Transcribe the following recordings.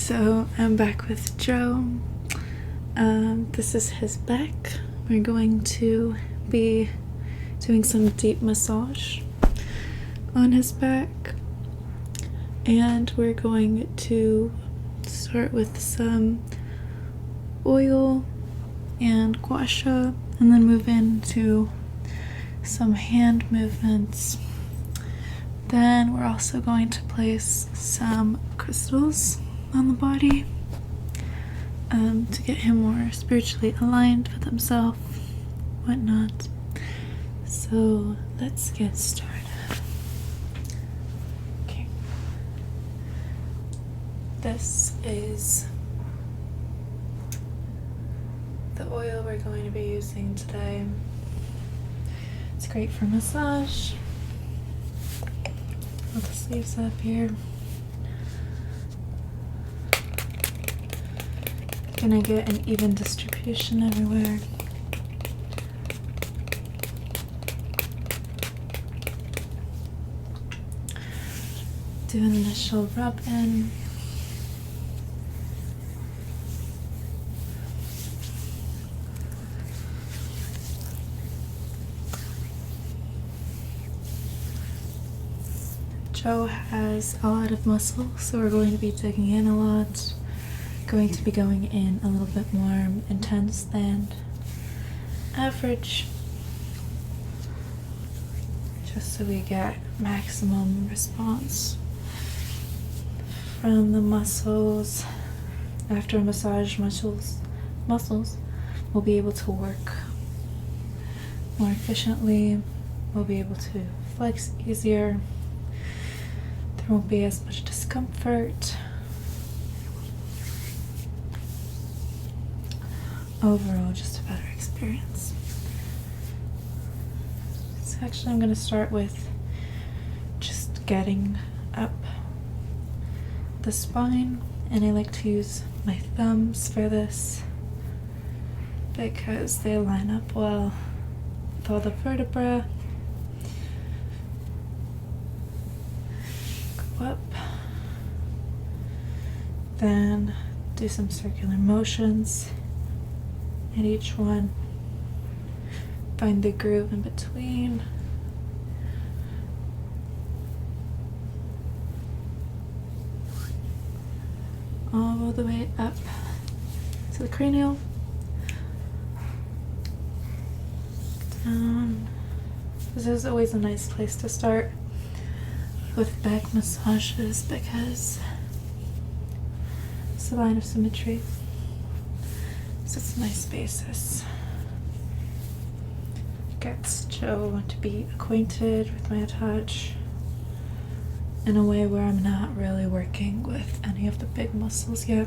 So I'm back with Joe. This is his back. We're going to be doing some deep massage on his back, and we're going to start with some oil and gua sha, and then move into some hand movements. Then we're also going to place some crystals on the body to get him more spiritually aligned with himself, whatnot. So let's get started. Okay. This is the oil we're going to be using today. It's great for massage. Put the sleeves up here. Gonna get an even distribution everywhere. Do an initial rub in. Joe has a lot of muscle, so we're going to be digging in a lot. Going to be going in a little bit more intense than average, just so we get maximum response from the muscles. After a massage, muscles will be able to work more efficiently. We'll be able to flex easier. There won't be as much discomfort. Overall, just a better experience. So actually I'm going to start with just getting up the spine, and I like to use my thumbs for this because they line up well with all the vertebrae. Go up, then do some circular motions at each one. Find the groove in between. All the way up to the cranial. Down. This is always a nice place to start with back massages because it's a line of symmetry. So it's a nice basis. Gets Joe to be acquainted with my touch in a way where I'm not really working with any of the big muscles yet.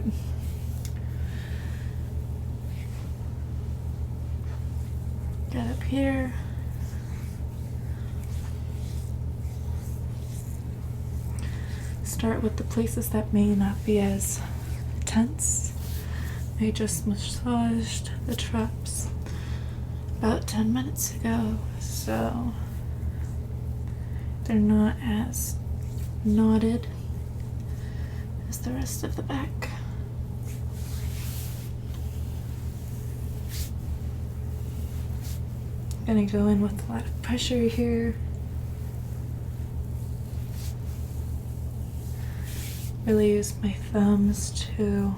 Get up here. Start with the places that may not be as tense. I just massaged the traps about 10 minutes ago, so they're not as knotted as the rest of the back. I'm gonna go in with a lot of pressure here. Really use my thumbs to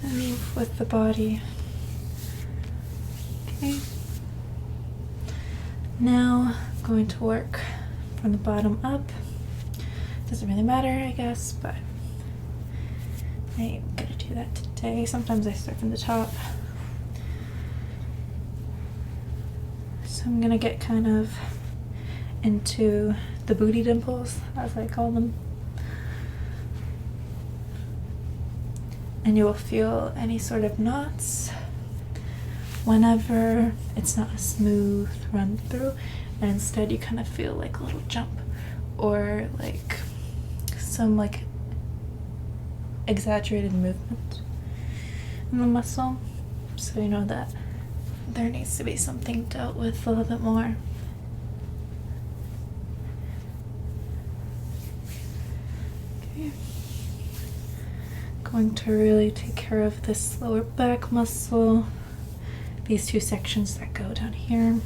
move with the body. Okay. Now I'm going to work from the bottom up. Doesn't really matter, I guess, but I'm gonna do that today. Sometimes I start from the top. So I'm gonna get kind of into the booty dimples, as I call them. And you will feel any sort of knots whenever it's not a smooth run through, and instead you kind of feel like a little jump or like some like exaggerated movement in the muscle, so you know that there needs to be something dealt with a little bit more. Okay. Going to really take care of this lower back muscle, these two sections that go down here.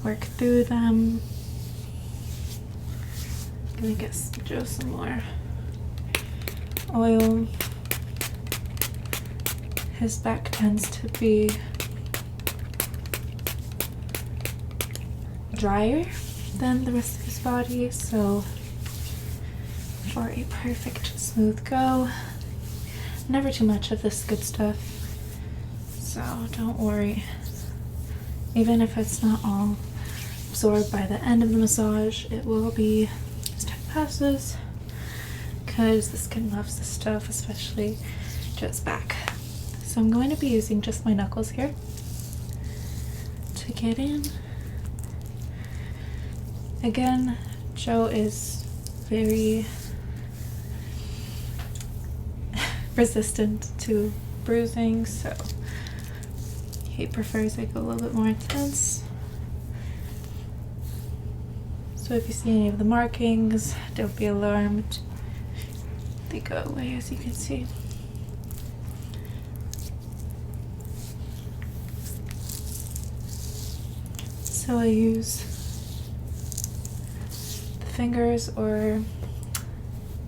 Work through them. Gonna get Joe some more oil. His back tends to be drier than the rest of his body, so for a perfect smooth go, never too much of this good stuff, so don't worry. Even if it's not all absorbed by the end of the massage, it will be as time passes, because the skin loves this stuff, especially Joe's back. So I'm going to be using just my knuckles here to get in. Again, Joe is very resistant to bruising, so he prefers I go a little bit more intense. So if you see any of the markings, don't be alarmed. They go away, as you can see. So I use the fingers or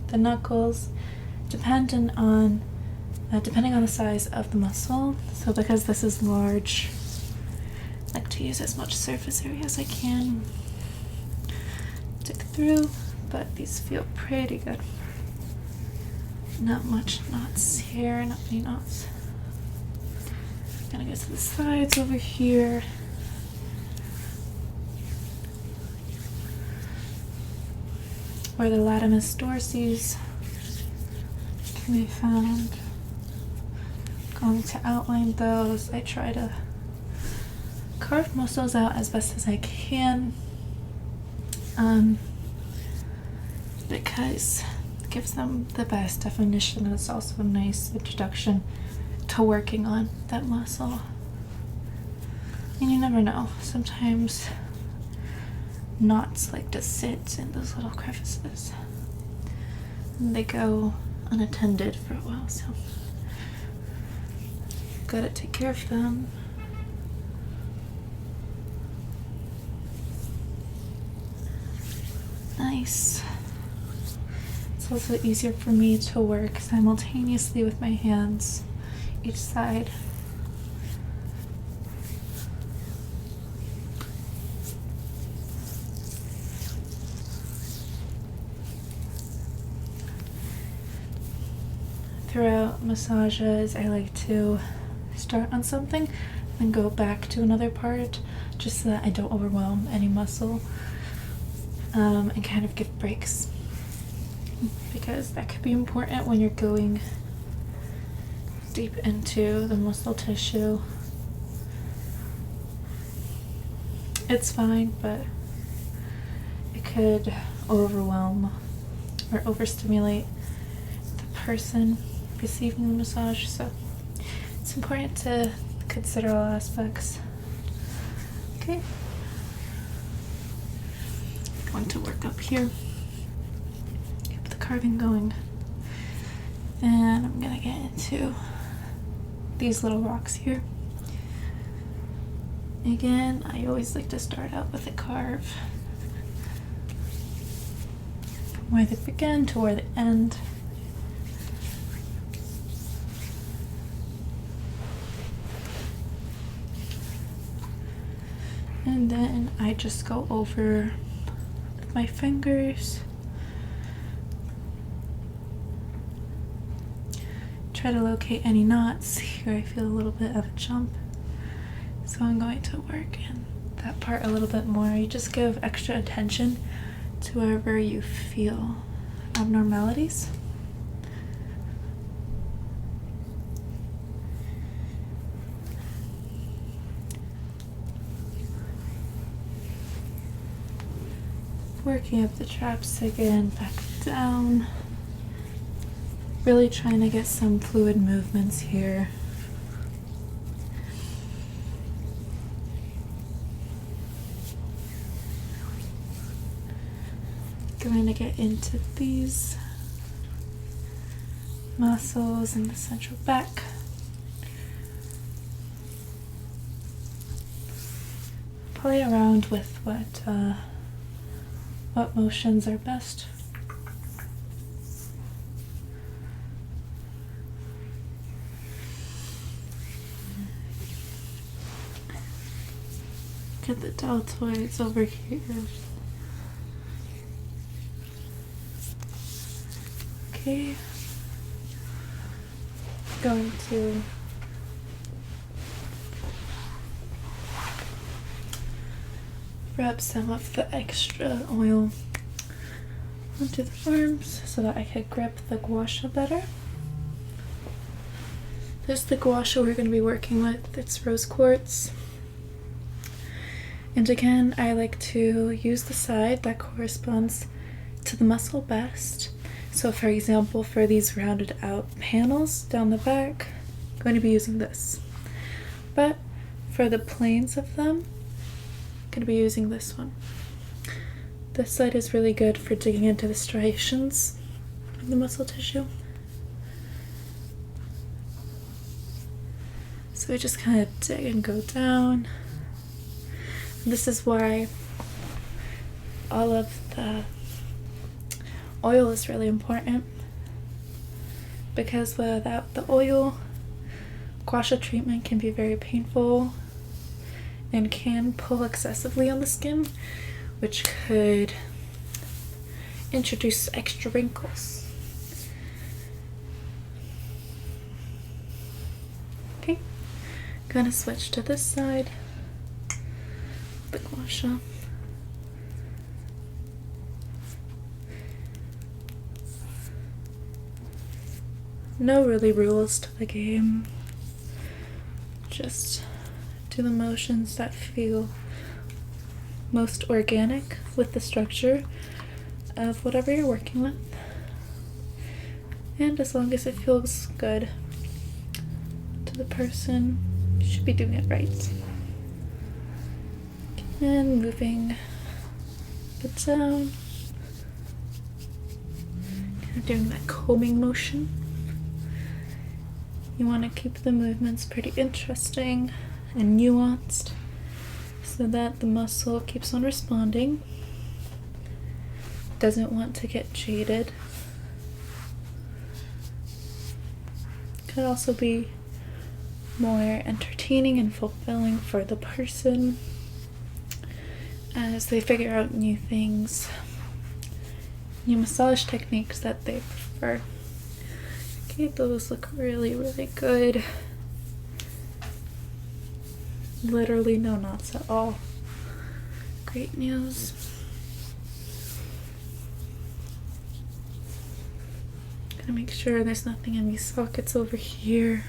the knuckles, depending on the size of the muscle. So because this is large, I like to use as much surface area as I can. Dig through, but these feel pretty good. Not much knots here, not many knots. Gonna go to the sides over here. Where the latimus dorsis can be found. Going to outline those. I try to carve muscles out as best as I can, because it gives them the best definition, and it's also a nice introduction to working on that muscle. And you never know, sometimes knots like to sit in those little crevices, and they go unattended for a while, so gotta take care of them. Nice. It's also easier for me to work simultaneously with my hands each side. Throughout massages, I like to start on something and go back to another part, just so that I don't overwhelm any muscle, and kind of give breaks, because that could be important when you're going deep into the muscle tissue. It's fine, but it could overwhelm or overstimulate the person receiving the massage, so it's important to consider all aspects. Okay, going to work up here, keep the carving going, and I'm gonna get into these little rocks here. Again, I always like to start out with a carve, from where they begin to where they end. And then I just go over with my fingers. Try to locate any knots. Here I feel a little bit of a jump, so I'm going to work in that part a little bit more. You just give extra attention to wherever you feel abnormalities. Working up the traps again, back down. Really trying to get some fluid movements here. going to get into these muscles in the central back. Play around with what motions are best. Get the deltoids over here. Okay. Going to rub some of the extra oil onto the arms so that I could grip the gua sha better. This is the gua sha we're going to be working with. It's rose quartz. And again, I like to use the side that corresponds to the muscle best. So for example, for these rounded out panels down the back, I'm going to be using this. But for the planes of them, I'm going to be using this one. This side is really good for digging into the striations of the muscle tissue. So we just kind of dig and go down. This is why all of the oil is really important, because without the oil, gua sha treatment can be very painful and can pull excessively on the skin, which could introduce extra wrinkles. Okay, gonna switch to this side. The gua sha. No really rules to the game. Just do the motions that feel most organic with the structure of whatever you're working with. And as long as it feels good to the person, you should be doing it right. And moving it down, kind of doing that combing motion. You want to keep the movements pretty interesting and nuanced so that the muscle keeps on responding. Doesn't want to get jaded. Could also be more entertaining and fulfilling for the person as they figure out new things, new massage techniques that they prefer. Okay, those look really, really good. Literally no knots at all. Great news. Gonna make sure there's nothing in these sockets over here.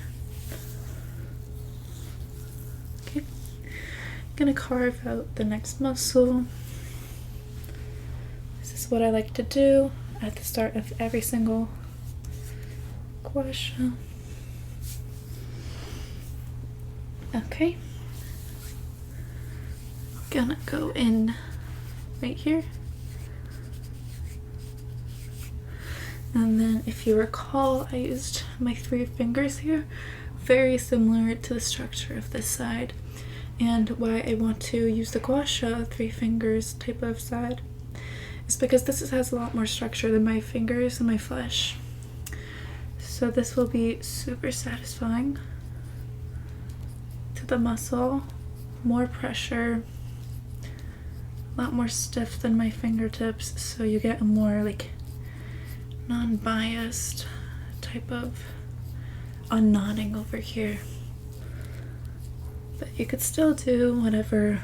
Okay. Gonna carve out the next muscle. This is what I like to do at the start of every single gua sha. Okay. Gonna go in right here. And then if you recall, I used my 3 fingers here, very similar to the structure of this side. And why I want to use the gua sha 3 fingers type of side is because this has a lot more structure than my fingers and my flesh. So this will be super satisfying to the muscle, more pressure, a lot more stiff than my fingertips, so you get a more like non-biased type of unknotting over here. But you could still do whatever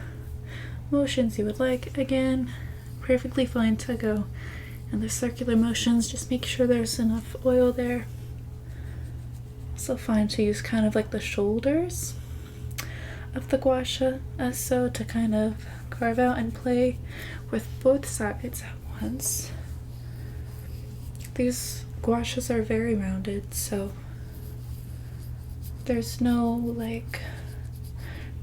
motions you would like. Again, perfectly fine to go in the circular motions. Just make sure there's enough oil there. Also fine to use kind of like the shoulders of the gua sha so to kind of carve out and play with both sides at once. These gua shas are very rounded, so there's no like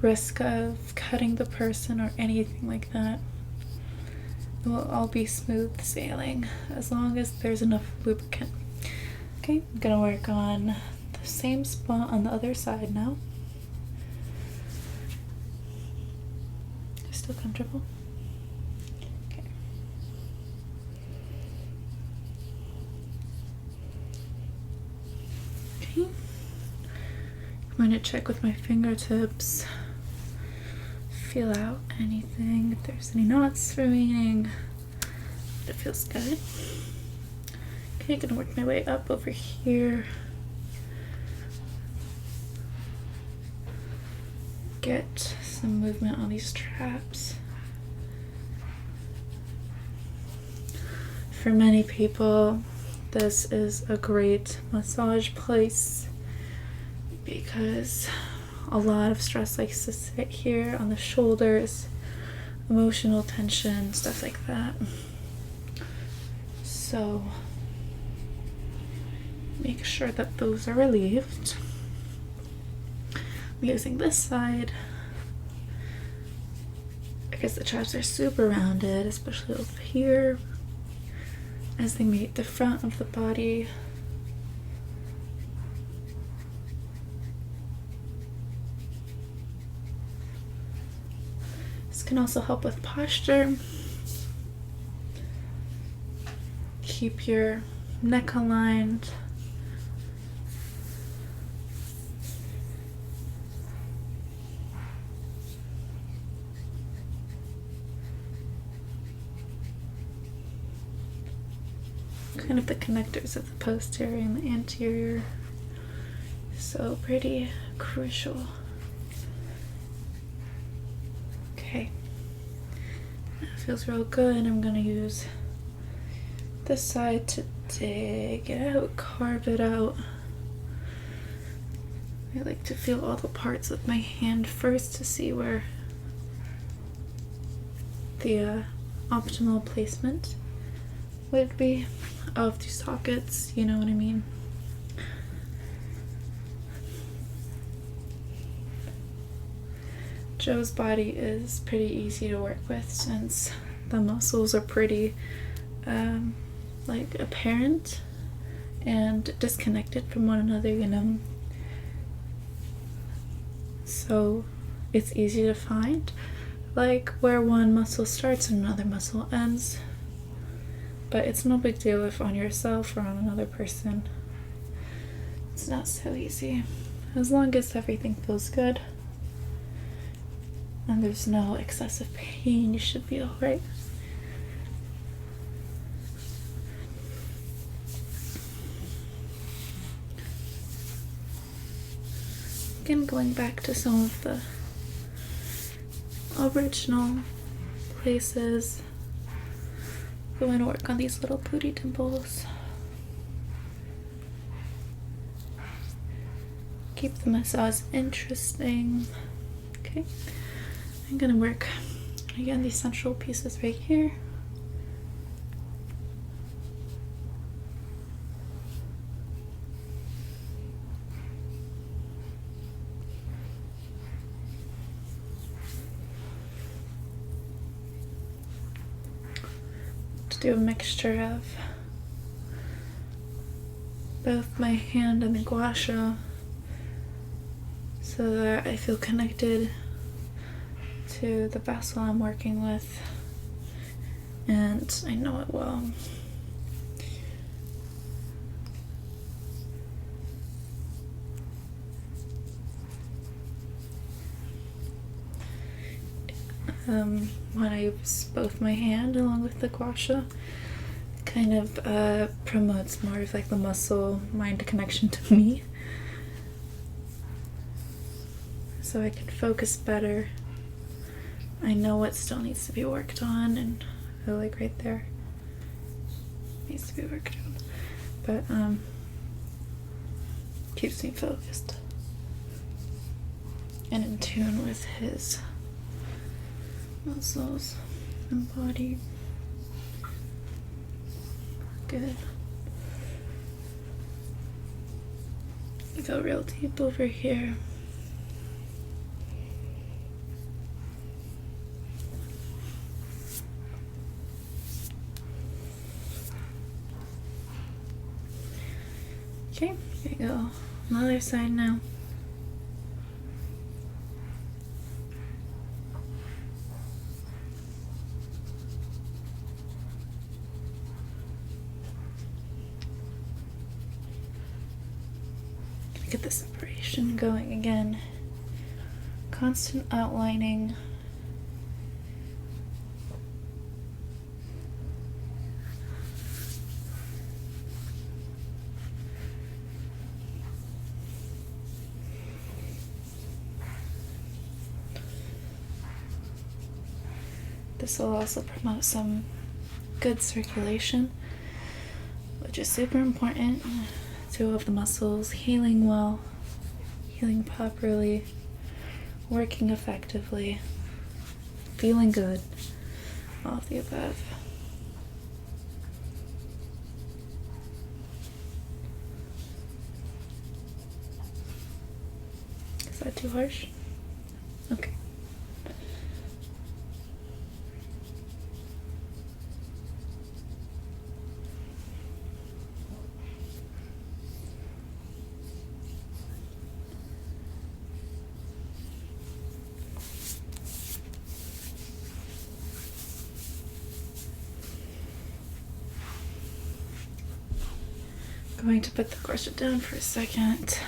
risk of cutting the person or anything like that. will all be smooth sailing as long as there's enough lubricant. Okay, I'm gonna work on the same spot on the other side now. Still comfortable? Okay. Okay. I'm going to check with my fingertips. Feel out anything, if there's any knots remaining. It feels good. Okay, gonna work my way up over here. Get some movement on these traps. For many people, this is a great massage place because a lot of stress likes to sit here on the shoulders, emotional tension, stuff like that. So make sure that those are relieved. I'm using this side because the traps are super rounded, especially over here as they meet the front of the body. This can also help with posture. Keep your neck aligned. Kind of the connectors of the posterior and the anterior. So pretty crucial. Okay, that feels real good. I'm gonna use this side to dig it out, carve it out. I like to feel all the parts with my hand first to see where the optimal placement would be of these sockets, you know what I mean? Joe's body is pretty easy to work with since the muscles are pretty like apparent and disconnected from one another, you know? So it's easy to find like where one muscle starts and another muscle ends. But it's no big deal if on yourself or on another person. It's not so easy. As long as everything feels good and there's no excessive pain, you should be alright. Again, going back to some of the original places. I'm going to work on these little booty dimples. Keep the massage interesting. Okay, I'm going to work again these central pieces right here. Do a mixture of both my hand and the gua sha so that I feel connected to the vessel I'm working with and I know it well. When I use both my hand along with the gua sha, kind of promotes more of like the muscle-mind connection to me, so I can focus better. I know what still needs to be worked on, and I like right there needs to be worked on, but keeps me focused and in tune with his muscles and body. Good. Go real deep over here. Okay, here you go. On the other side now. Get the separation going again. Constant outlining. This will also promote some good circulation, which is super important to all of the muscles healing well, healing properly, working effectively, feeling good, all of the above. Is that too harsh? Okay. Going to put the corset down for a second.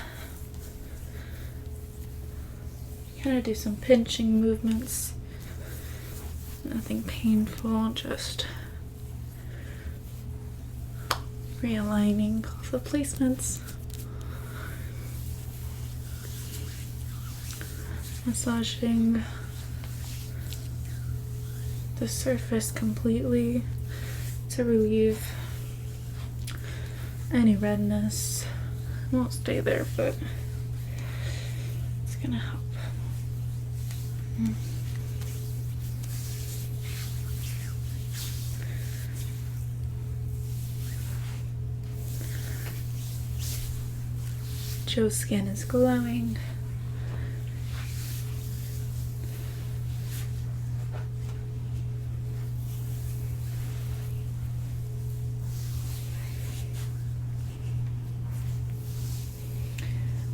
Gonna do some pinching movements. Nothing painful, just realigning all the placements. Massaging the surface completely to relieve any redness. It won't stay there, but it's gonna help. Joe's skin is glowing.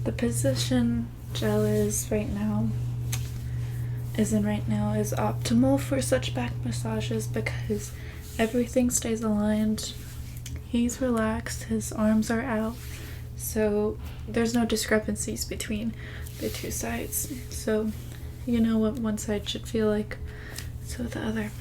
The position gel is right now is optimal for such back massages because everything stays aligned. He's relaxed, his arms are out, so there's no discrepancies between the two sides. So you know what one side should feel like, so the other.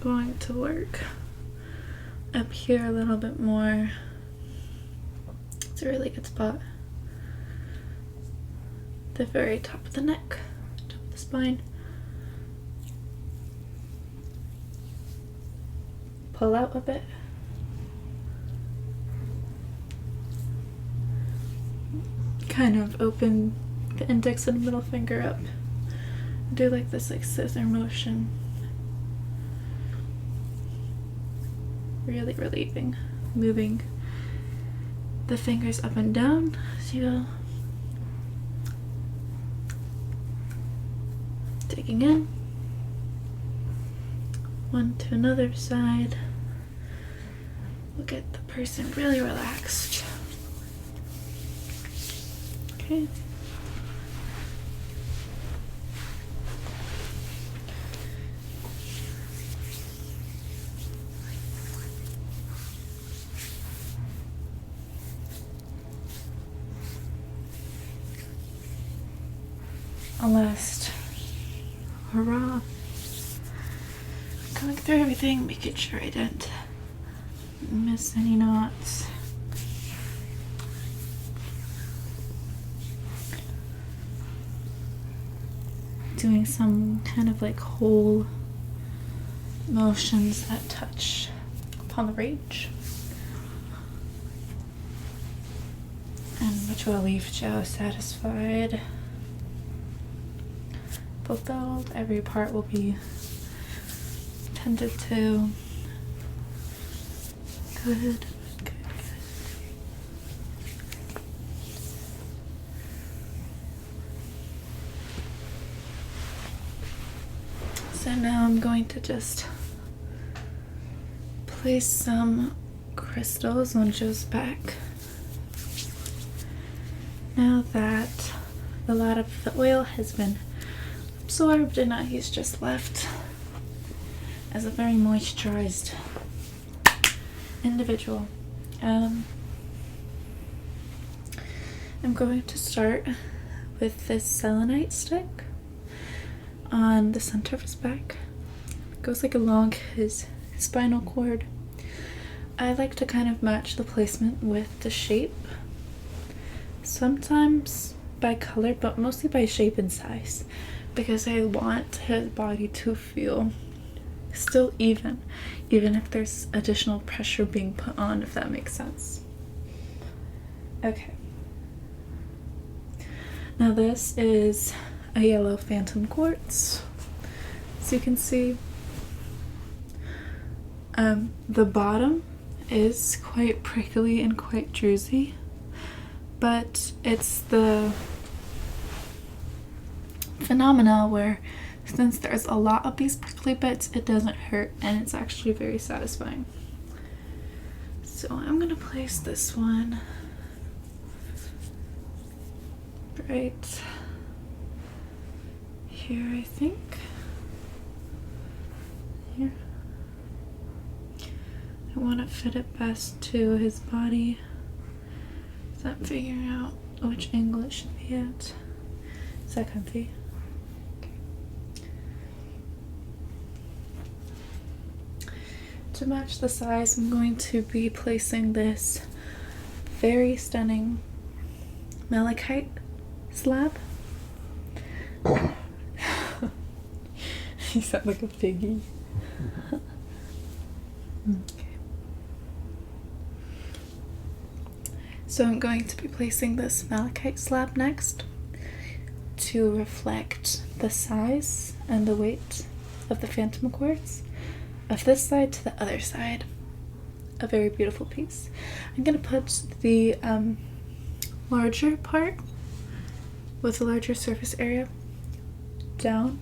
Going to work up here a little bit more. It's a really good spot. The very top of the neck, top of the spine. Pull out a bit. Kind of open the index and middle finger up. Do like this scissor motion. Really relieving, moving the fingers up and down as you go. Taking in one to another side. We'll get the person really relaxed. Okay. A last hurrah. Going through everything, making sure I didn't miss any knots. Doing some kind of like whole motions that touch upon the range, and which will leave Joe satisfied, fulfilled. Every part will be tended to. Good. So now I'm going to just place some crystals on Joe's back. Now that a lot of the oil has been absorbed and now he's just left as a very moisturized individual. I'm going to start with this selenite stick on the center of his back. It goes like along his spinal cord. I like to kind of match the placement with the shape, sometimes by color, but mostly by shape and size, because I want his body to feel still even if there's additional pressure being put on, if that makes sense. Okay. Now this is a yellow phantom quartz. As you can see, the bottom is quite prickly and quite druzy, but it's the phenomena where since there's a lot of these prickly bits, it doesn't hurt and it's actually very satisfying. So I'm gonna place this one right here, I think. Here. I want to fit it best to his body. So I'm figuring out which angle it should be at. Is that comfy? Okay. To match the size, I'm going to be placing this very stunning malachite slab. You sound like a piggy. Okay. So I'm going to be placing this malachite slab next to reflect the size and the weight of the phantom quartz of this side to the other side. A very beautiful piece. I'm going to put the larger part with a larger surface area down,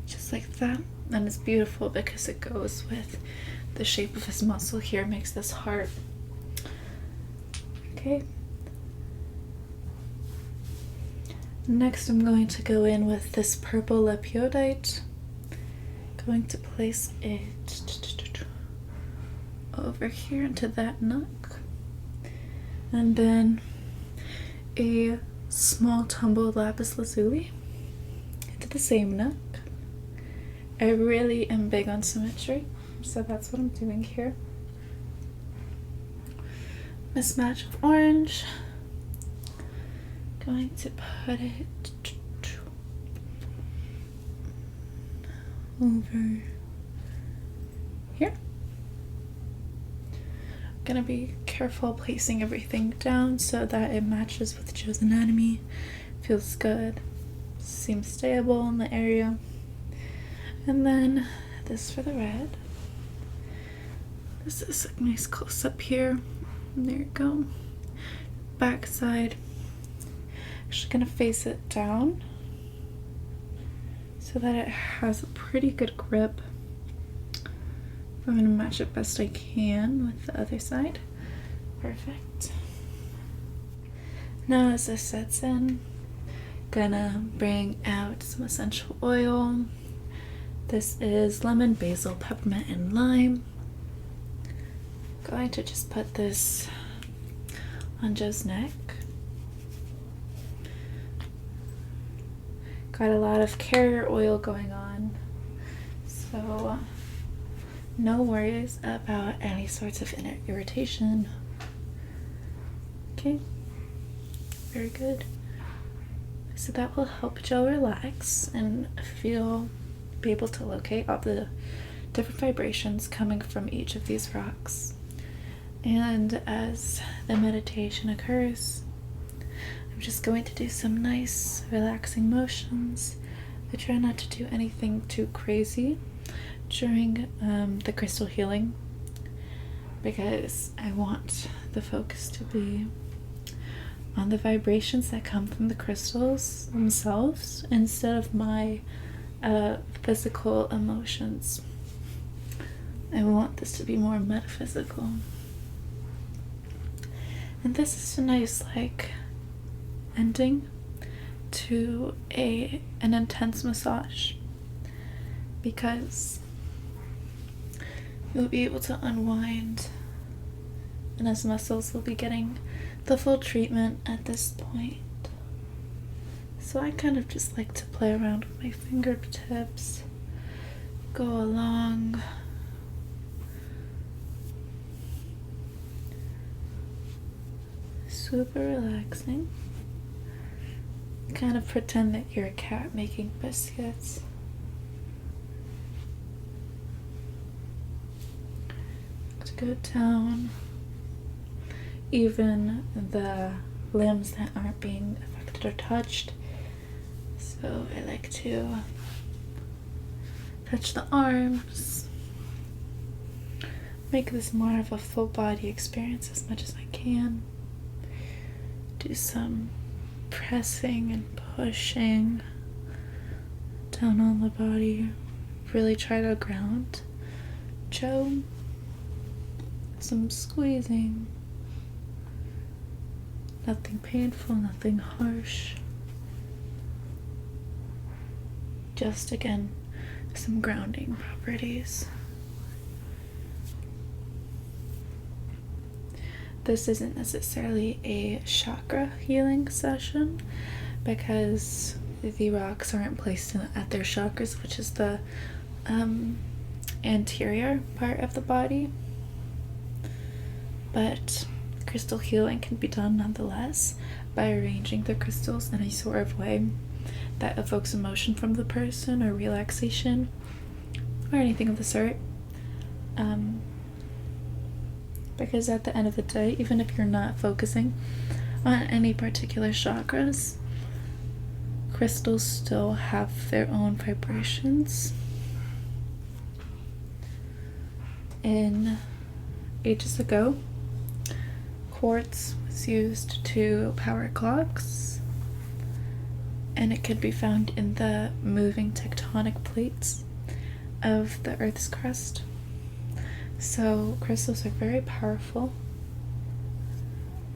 just like that. And it's beautiful because it goes with the shape of his muscle here, makes this heart. Okay. Next I'm going to go in with this purple lepiodite. Going to place it over here into that nook. And then a small tumbled lapis lazuli into the same nook. I really am big on symmetry, so that's what I'm doing here. Mismatch of orange. Going to put it over here. I'm gonna be careful placing everything down so that it matches with Joe's anatomy. Feels good, seems stable in the area. And then this for the red. This is a nice close up here. And there you go. Back side. Actually gonna face it down so that it has a pretty good grip. I'm gonna match it best I can with the other side. Perfect. Now as this sets in, gonna bring out some essential oil. This is lemon, basil, peppermint, and lime. Going to just put this on Joe's neck. Got a lot of carrier oil going on, so no worries about any sorts of inner irritation. Okay, very good. So that will help Joe relax and be able to locate all the different vibrations coming from each of these rocks. And as the meditation occurs, I'm just going to do some nice relaxing motions. I try not to do anything too crazy during the crystal healing because I want the focus to be on the vibrations that come from the crystals themselves instead of my physical emotions. I want this to be more metaphysical. And this is a nice, like, ending to an intense massage, because you'll be able to unwind and his muscles will be getting the full treatment at this point. So I kind of just like to play around with my fingertips, go along. Super relaxing. Kind of pretend that you're a cat making biscuits. To go down even the limbs that aren't being affected or touched. So I like to touch the arms, make this more of a full body experience as much as I can. Do some pressing and pushing down on the body. Really try to ground Joe. Some squeezing. Nothing painful, nothing harsh. Just again, some grounding properties. This isn't necessarily a chakra healing session because the rocks aren't placed at their chakras, which is the anterior part of the body. But crystal healing can be done nonetheless by arranging the crystals in a sort of way that evokes emotion from the person or relaxation or anything of the sort. Because at the end of the day, even if you're not focusing on any particular chakras, crystals still have their own vibrations. In ages ago, quartz was used to power clocks, and it could be found in the moving tectonic plates of the Earth's crust. So crystals are very powerful,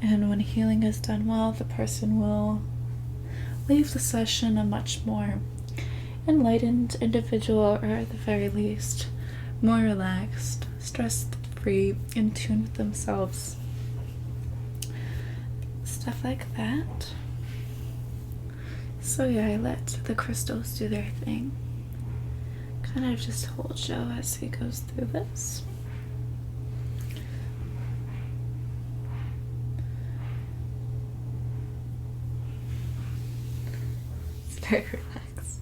and when healing is done well, the person will leave the session a much more enlightened individual, or at the very least, more relaxed, stress-free, in tune with themselves. Stuff like that. So yeah, I let the crystals do their thing. Kind of just hold Joe as he goes through this. It's very relaxed.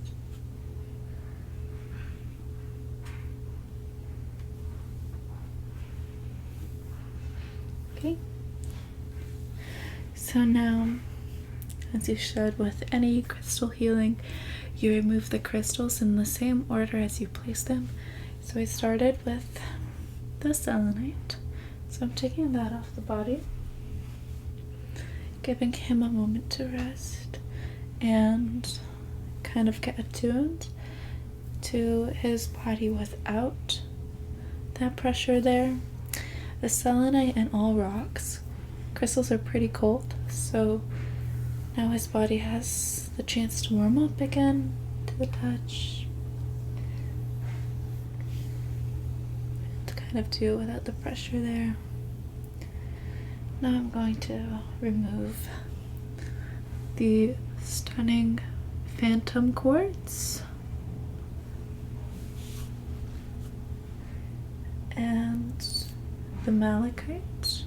Okay. So now, as you should with any crystal healing, you remove the crystals in the same order as you place them. So I started with the selenite. So I'm taking that off the body, giving him a moment to rest and kind of get attuned to his body without that pressure there. The selenite and all rocks, crystals are pretty cold, so now his body has the chance to warm up again to the touch. To kind of do without the pressure there. Now I'm going to remove the stunning phantom quartz and the malachite.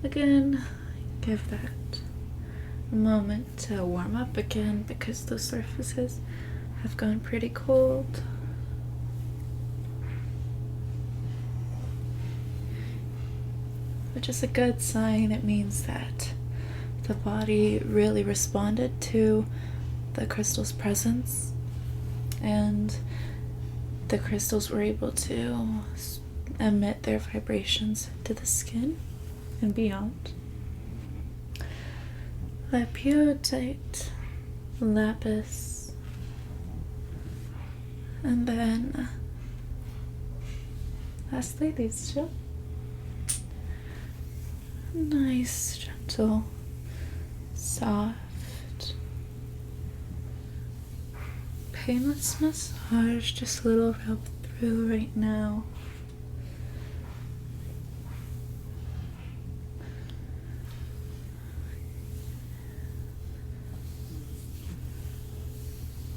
Again, give that a moment to warm up again because those surfaces have gone pretty cold. Which is a good sign. It means that the body really responded to the crystal's presence, and the crystals were able to emit their vibrations to the skin and beyond. lapiotate, lapis, and then lastly these two. Nice, gentle, soft, painless massage, just a little rub through right now.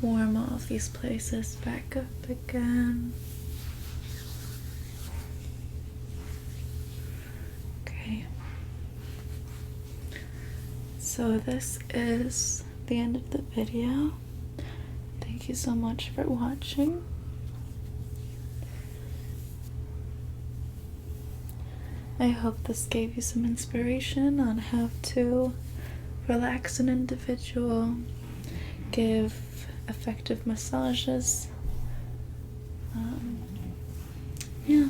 Warm all of these places back up again. Okay. So this is the end of the video. Thank you so much for watching. I hope this gave you some inspiration on how to relax an individual, give effective massages. Yeah,